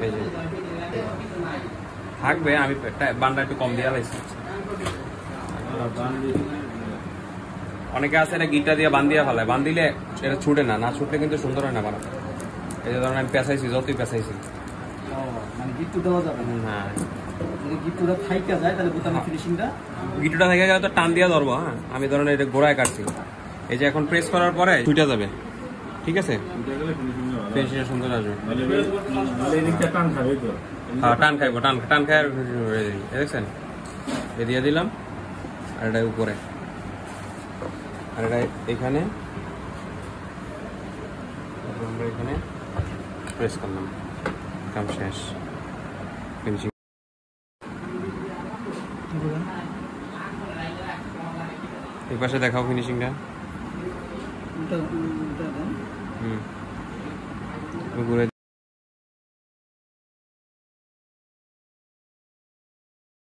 এই যে থাকবে, আমি বানটা একটু কম দিয়ে লাইছি। অনেকে আছে এটা গিটটা দিয়ে বান দিয়ে ফেলায়, বান দিলে এটা ছুটে না, না ছুটলে কিন্তু সুন্দর হয় না বানাতে। এই যে ধরেন আমি পেঁচাইছি, যতই পেঁচাইছি হ্যাঁ গিট্টুটা থেকে গেলে তো টান দিয়ে ধরবো। হ্যাঁ আমি ধরেন এটা গোড়ায় কাটছি, এই যে এখন প্রেস করার পরে ছুটে যাবে, ঠিক আছে, ফিনিশিংটা সুন্দর আসবে। হ্যাঁ টান খাইবো, টান খাই। আর দেখছেন এ দিয়ে দিলাম, আর এটা উপরে, আর এটা এখানে আমরা এখানে প্রেস করলাম, কাম শেষ। ফিনিশিং এই পাশে দেখাও ফিনিশিংটা। ঘুরে